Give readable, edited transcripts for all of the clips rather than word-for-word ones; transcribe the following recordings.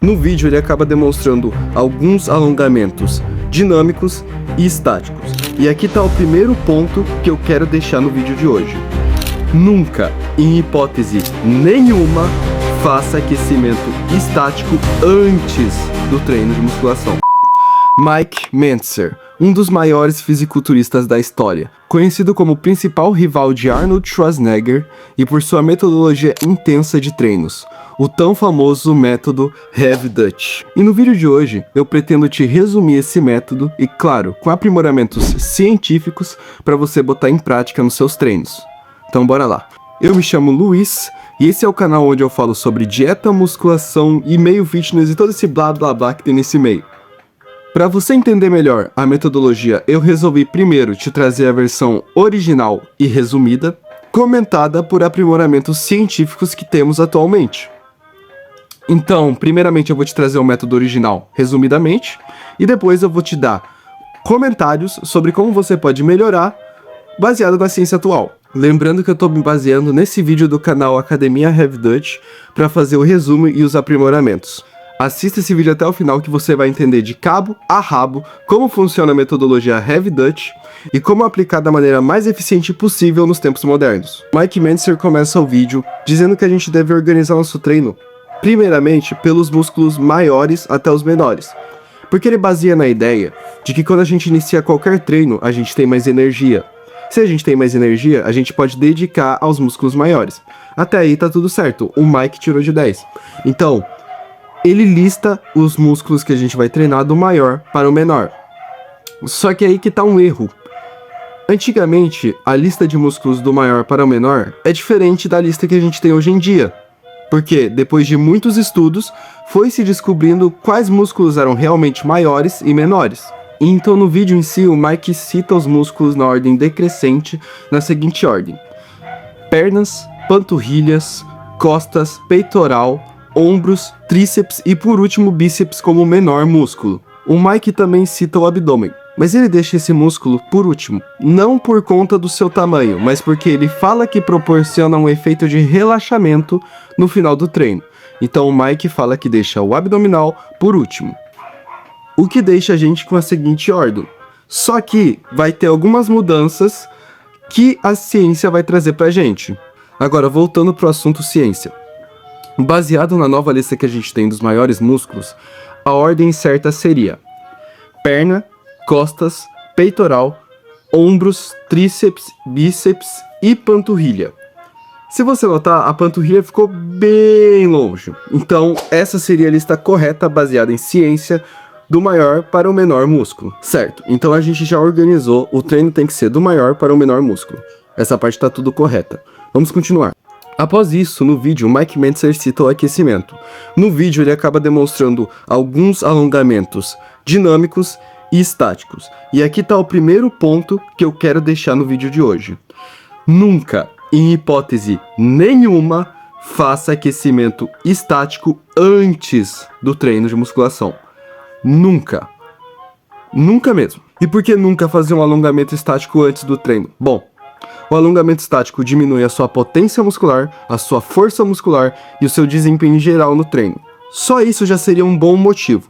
No vídeo ele acaba demonstrando alguns alongamentos dinâmicos e estáticos. E aqui está o primeiro ponto que eu quero deixar no vídeo de hoje. Nunca, em hipótese nenhuma, faça aquecimento estático antes do treino de musculação. Mike Mentzer, um dos maiores fisiculturistas da história, conhecido como o principal rival de Arnold Schwarzenegger e por sua metodologia intensa de treinos, o tão famoso método Heavy Dutch. E no vídeo de hoje eu pretendo te resumir esse método e, claro, com aprimoramentos científicos para você botar em prática nos seus treinos. Então bora lá. Eu me chamo Luiz e esse é o canal onde eu falo sobre dieta, musculação e meio fitness e todo esse blá blá blá que tem nesse meio. Para você entender melhor a metodologia, eu resolvi primeiro te trazer a versão original e resumida, comentada por aprimoramentos científicos que temos atualmente. Então, primeiramente eu vou te trazer o método original resumidamente, e depois eu vou te dar comentários sobre como você pode melhorar baseado na ciência atual. Lembrando que eu estou me baseando nesse vídeo do canal Academia Heavy Dutch para fazer o resumo e os aprimoramentos. Assista esse vídeo até o final que você vai entender de cabo a rabo como funciona a metodologia Heavy Dutch e como aplicar da maneira mais eficiente possível nos tempos modernos. Mike Mentzer começa o vídeo dizendo que a gente deve organizar nosso treino primeiramente pelos músculos maiores até os menores, porque ele baseia na ideia de que quando a gente inicia qualquer treino, a gente tem mais energia. Se a gente tem mais energia, a gente pode dedicar aos músculos maiores. Até aí tá tudo certo, o Mike tirou de 10. Então, ele lista os músculos que a gente vai treinar do maior para o menor. Só que aí que tá um erro. Antigamente, a lista de músculos do maior para o menor é diferente da lista que a gente tem hoje em dia. Porque, depois de muitos estudos, foi se descobrindo quais músculos eram realmente maiores e menores. Então, no vídeo em si, o Mike cita os músculos na ordem decrescente, na seguinte ordem: pernas, panturrilhas, costas, peitoral, ombros, tríceps e por último bíceps como o menor músculo. O Mike também cita o abdômen, mas ele deixa esse músculo por último, não por conta do seu tamanho, mas porque ele fala que proporciona um efeito de relaxamento no final do treino. Então o Mike fala que deixa o abdominal por último, o que deixa a gente com a seguinte ordem. Só que vai ter algumas mudanças que a ciência vai trazer pra gente. Agora, voltando pro assunto ciência. Baseado na nova lista que a gente tem dos maiores músculos, a ordem certa seria perna, costas, peitoral, ombros, tríceps, bíceps e panturrilha. Se você notar, a panturrilha ficou bem longe. Então, essa seria a lista correta baseada em ciência do maior para o menor músculo, certo? Então a gente já organizou, o treino tem que ser do maior para o menor músculo. Essa parte está tudo correta. Vamos continuar. Após isso, no vídeo, Mike Mentzer cita o aquecimento. No vídeo, ele acaba demonstrando alguns alongamentos dinâmicos e estáticos. E aqui está o primeiro ponto que eu quero deixar no vídeo de hoje. Nunca, em hipótese nenhuma, faça aquecimento estático antes do treino de musculação. Nunca. Nunca mesmo. E por que nunca fazer um alongamento estático antes do treino? Bom, o alongamento estático diminui a sua potência muscular, a sua força muscular e o seu desempenho geral no treino. Só isso já seria um bom motivo.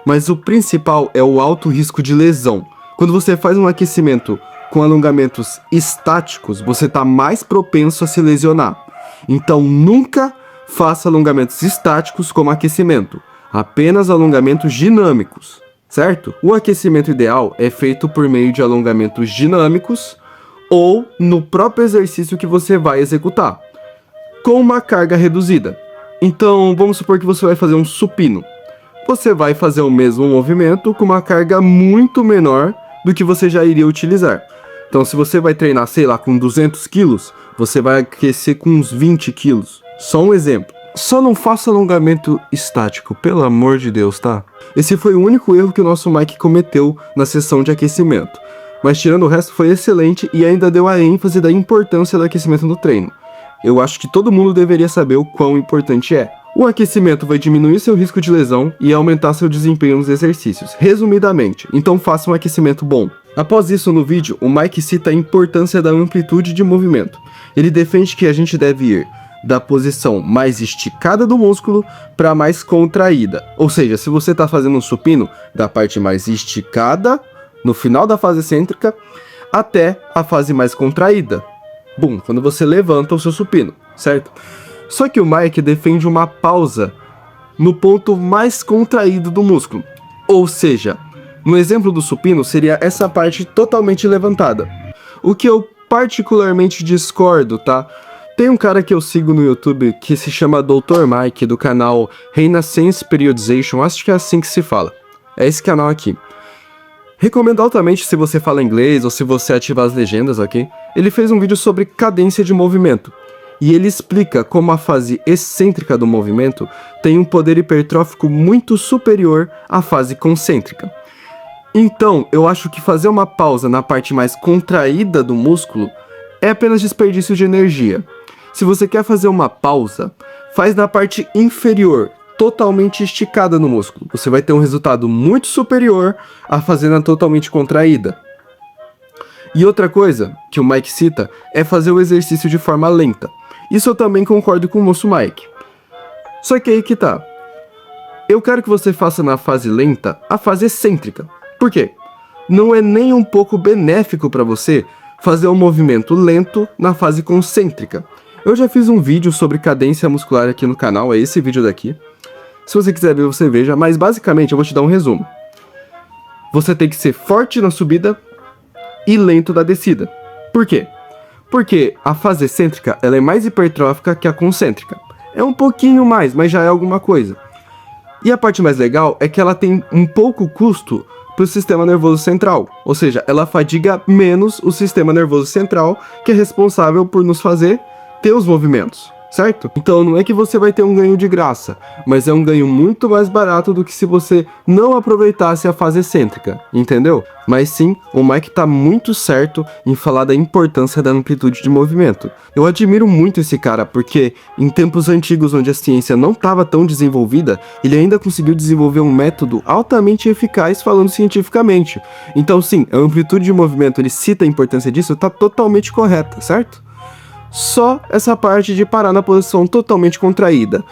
Mas o principal é o alto risco de lesão. Quando você faz um aquecimento com alongamentos estáticos, você está mais propenso a se lesionar. Então nunca faça alongamentos estáticos como aquecimento. Apenas alongamentos dinâmicos, certo? O aquecimento ideal é feito por meio de alongamentos dinâmicos ou no próprio exercício que você vai executar, com uma carga reduzida. Então, vamos supor que você vai fazer um supino. Você vai fazer o mesmo movimento com uma carga muito menor do que você já iria utilizar. Então, se você vai treinar, sei lá, com 200 quilos, você vai aquecer com uns 20 quilos. Só um exemplo. Só não faça alongamento estático, pelo amor de Deus, tá? Esse foi o único erro que o nosso Mike cometeu na sessão de aquecimento. Mas tirando o resto foi excelente e ainda deu a ênfase da importância do aquecimento no treino. Eu acho que todo mundo deveria saber o quão importante é. O aquecimento vai diminuir seu risco de lesão e aumentar seu desempenho nos exercícios, resumidamente, então faça um aquecimento bom. Após isso, no vídeo, o Mike cita a importância da amplitude de movimento. Ele defende que a gente deve ir da posição mais esticada do músculo para mais contraída. Ou seja, se você está fazendo um supino, da parte mais esticada, no final da fase excêntrica, até a fase mais contraída. Bum, quando você levanta o seu supino, certo? Só que o Mike defende uma pausa no ponto mais contraído do músculo. Ou seja, no exemplo do supino seria essa parte totalmente levantada. O que eu particularmente discordo, tá? Tem um cara que eu sigo no YouTube que se chama Dr. Mike, do canal Renaissance Periodization, acho que é assim que se fala. É esse canal aqui. Recomendo altamente se você fala inglês ou se você ativa as legendas, ok? Ele fez um vídeo sobre cadência de movimento. E ele explica como a fase excêntrica do movimento tem um poder hipertrófico muito superior à fase concêntrica. Então, eu acho que fazer uma pausa na parte mais contraída do músculo é apenas desperdício de energia. Se você quer fazer uma pausa, faz na parte inferior, totalmente esticada no músculo. Você vai ter um resultado muito superior a fazer na totalmente contraída. E outra coisa que o Mike cita é fazer o exercício de forma lenta. Isso eu também concordo com o moço Mike. Só que aí que tá. Eu quero que você faça na fase lenta a fase excêntrica. Por quê? Não é nem um pouco benéfico para você fazer um movimento lento na fase concêntrica. Eu já fiz um vídeo sobre cadência muscular aqui no canal, é esse vídeo daqui. Se você quiser ver, você veja, mas basicamente eu vou te dar um resumo. Você tem que ser forte na subida e lento na descida. Por quê? Porque a fase excêntrica ela é mais hipertrófica que a concêntrica. É um pouquinho mais, mas já é alguma coisa. E a parte mais legal é que ela tem um pouco custo para o sistema nervoso central. Ou seja, ela fadiga menos o sistema nervoso central, que é responsável por nos fazer ter os movimentos, certo? Então não é que você vai ter um ganho de graça, mas é um ganho muito mais barato do que se você não aproveitasse a fase excêntrica, entendeu? Mas sim, o Mike tá muito certo em falar da importância da amplitude de movimento. Eu admiro muito esse cara, porque em tempos antigos onde a ciência não estava tão desenvolvida, ele ainda conseguiu desenvolver um método altamente eficaz falando cientificamente. Então sim, a amplitude de movimento, ele cita a importância disso, tá totalmente correta, certo? Só essa parte de parar na posição totalmente contraída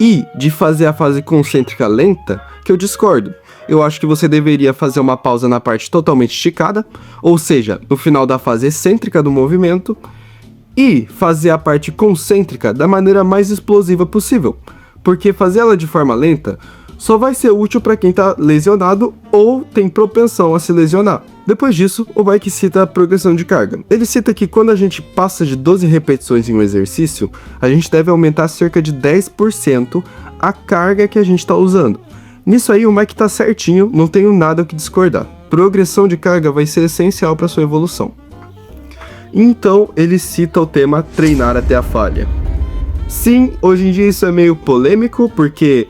e de fazer a fase concêntrica lenta que eu discordo. Eu acho que você deveria fazer uma pausa na parte totalmente esticada, ou seja, no final da fase excêntrica do movimento, e fazer a parte concêntrica da maneira mais explosiva possível, porque fazer ela de forma lenta só vai ser útil para quem está lesionado ou tem propensão a se lesionar. Depois disso, o Mike cita a progressão de carga. Ele cita que quando a gente passa de 12 repetições em um exercício, a gente deve aumentar cerca de 10% a carga que a gente está usando. Nisso aí o Mike tá certinho, não tenho nada o que discordar. Progressão de carga vai ser essencial para sua evolução. Então ele cita o tema treinar até a falha. Sim, hoje em dia isso é meio polêmico, porque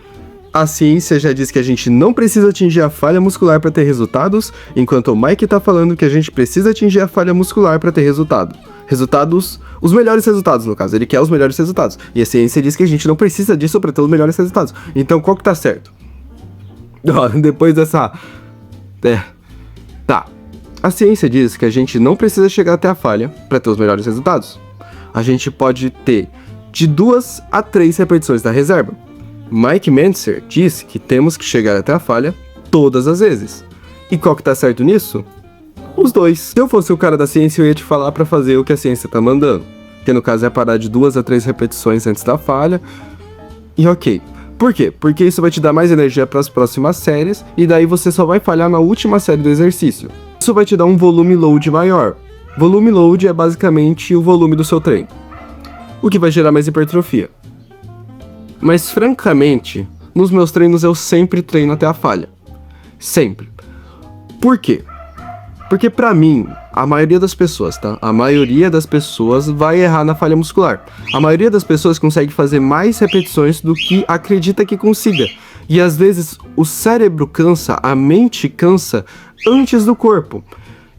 a ciência já diz que a gente não precisa atingir a falha muscular para ter resultados, enquanto o Mike tá falando que a gente precisa atingir a falha muscular para ter resultado. Resultados, os melhores resultados no caso, ele quer os melhores resultados. E a ciência diz que a gente não precisa disso para ter os melhores resultados. Então qual que tá certo? Depois dessa... Tá. A ciência diz que a gente não precisa chegar até a falha para ter os melhores resultados. A gente pode ter de 2 a 3 repetições da reserva. Mike Mentzer diz que temos que chegar até a falha todas as vezes. E qual que tá certo nisso? Os dois. Se eu fosse o cara da ciência, eu ia te falar para fazer o que a ciência tá mandando. Que no caso é parar de 2 a 3 repetições antes da falha. E ok. Por quê? Porque isso vai te dar mais energia para as próximas séries, e daí você só vai falhar na última série do exercício. Isso vai te dar um volume load maior. Volume load é basicamente o volume do seu treino, o que vai gerar mais hipertrofia. Mas francamente, nos meus treinos eu sempre treino até a falha. Sempre. Por quê? Porque pra mim, a maioria das pessoas, tá? A maioria das pessoas vai errar na falha muscular. A maioria das pessoas consegue fazer mais repetições do que acredita que consiga. E às vezes o cérebro cansa, a mente cansa antes do corpo.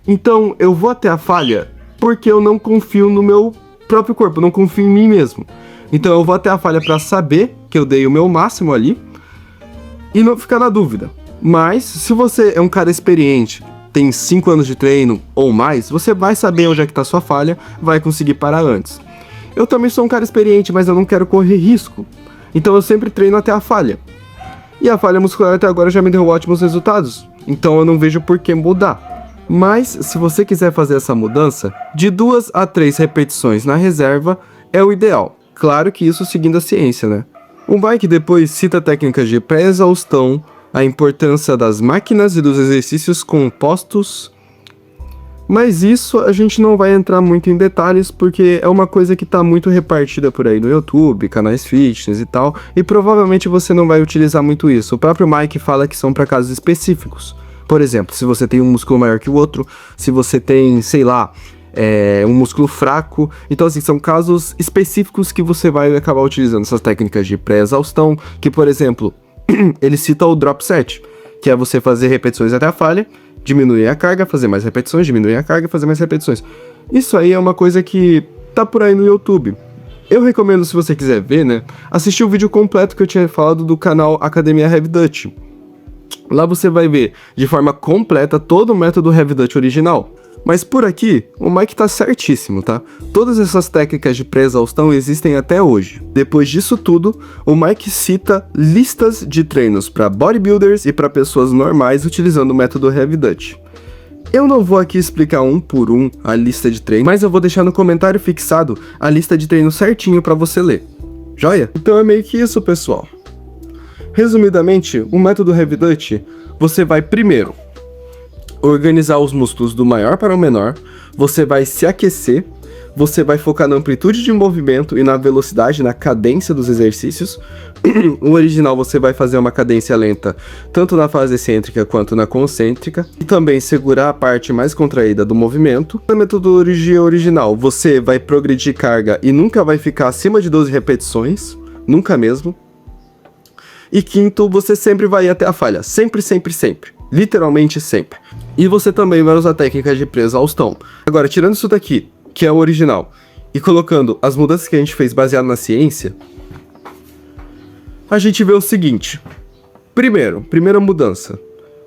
Então eu vou até a falha porque eu não confio no meu próprio corpo, não confio em mim mesmo. Então eu vou até a falha pra saber que eu dei o meu máximo ali e não ficar na dúvida. Mas se você é um cara experiente, tem 5 anos de treino ou mais, você vai saber onde é que tá a sua falha, vai conseguir parar antes. Eu também sou um cara experiente, mas eu não quero correr risco. Então eu sempre treino até a falha. E a falha muscular até agora já me deu ótimos resultados. Então eu não vejo por que mudar. Mas se você quiser fazer essa mudança, de 2 a 3 repetições na reserva é o ideal. Claro que isso seguindo a ciência, né? O Mike depois cita técnicas de pré-exaustão, a importância das máquinas e dos exercícios compostos. Mas isso a gente não vai entrar muito em detalhes, porque é uma coisa que está muito repartida por aí no YouTube, canais fitness e tal, e provavelmente você não vai utilizar muito isso. O próprio Mike fala que são para casos específicos. Por exemplo, se você tem um músculo maior que o outro, se você tem, sei lá, um músculo fraco. Então, assim, são casos específicos que você vai acabar utilizando essas técnicas de pré-exaustão, que, por exemplo, ele cita o drop set, que é você fazer repetições até a falha, diminuir a carga, fazer mais repetições, diminuir a carga, fazer mais repetições. Isso aí é uma coisa que tá por aí no YouTube. Eu recomendo, se você quiser ver, né, assistir o vídeo completo que eu tinha falado do canal Academia Heavy Dutch. Lá você vai ver de forma completa todo o método Heavy Dutch original. Mas por aqui, o Mike tá certíssimo, tá? Todas essas técnicas de pré-exaustão existem até hoje. Depois disso tudo, o Mike cita listas de treinos para bodybuilders e para pessoas normais utilizando o método Heavy Dutch. Eu não vou aqui explicar um por um a lista de treinos, mas eu vou deixar no comentário fixado a lista de treinos certinho para você ler. Joia? Então é meio que isso, pessoal. Resumidamente, o método Heavy Dutch, você vai primeiro organizar os músculos do maior para o menor, você vai se aquecer, você vai focar na amplitude de movimento e na velocidade, na cadência dos exercícios. O original você vai fazer uma cadência lenta, tanto na fase excêntrica quanto na concêntrica, e também segurar a parte mais contraída do movimento. Na metodologia original, você vai progredir carga e nunca vai ficar acima de 12 repetições, nunca mesmo. E quinto, você sempre vai ir até a falha, sempre, sempre, sempre. Literalmente sempre. E você também vai usar técnicas de pré-exaustão. Agora, tirando isso daqui, que é o original, e colocando as mudanças que a gente fez baseado na ciência, a gente vê o seguinte. Primeira mudança.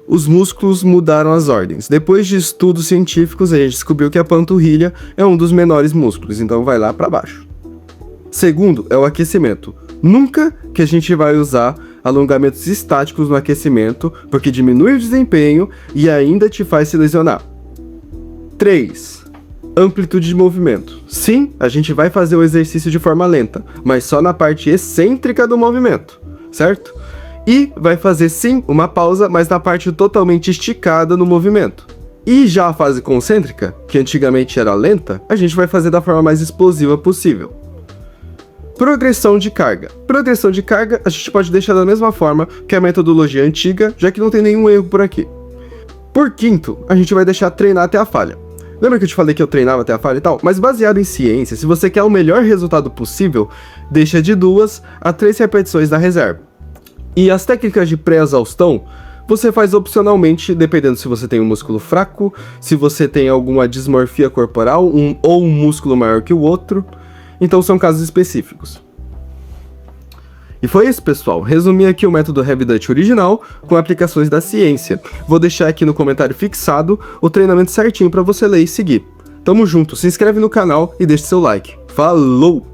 Os músculos mudaram as ordens. Depois de estudos científicos, a gente descobriu que a panturrilha é um dos menores músculos, então vai lá para baixo. Segundo, é o aquecimento. Nunca que a gente vai usar alongamentos estáticos no aquecimento, porque diminui o desempenho e ainda te faz se lesionar. 3. Amplitude de movimento. Sim, a gente vai fazer o exercício de forma lenta, mas só na parte excêntrica do movimento, certo? E vai fazer sim uma pausa, mas na parte totalmente esticada no movimento. E já a fase concêntrica, que antigamente era lenta, a gente vai fazer da forma mais explosiva possível. Progressão de carga. Progressão de carga a gente pode deixar da mesma forma que a metodologia antiga, já que não tem nenhum erro por aqui. Por quinto, a gente vai deixar treinar até a falha. Lembra que eu te falei que eu treinava até a falha e tal? Mas baseado em ciência, se você quer o melhor resultado possível, deixa de 2 a 3 repetições na reserva. E as técnicas de pré-exaustão, você faz opcionalmente, dependendo se você tem um músculo fraco, se você tem alguma dismorfia corporal, ou um músculo maior que o outro. Então são casos específicos. E foi isso, pessoal. Resumi aqui o método Heavy Dutch original com aplicações da ciência. Vou deixar aqui no comentário fixado o treinamento certinho para você ler e seguir. Tamo junto, se inscreve no canal e deixe seu like. Falou!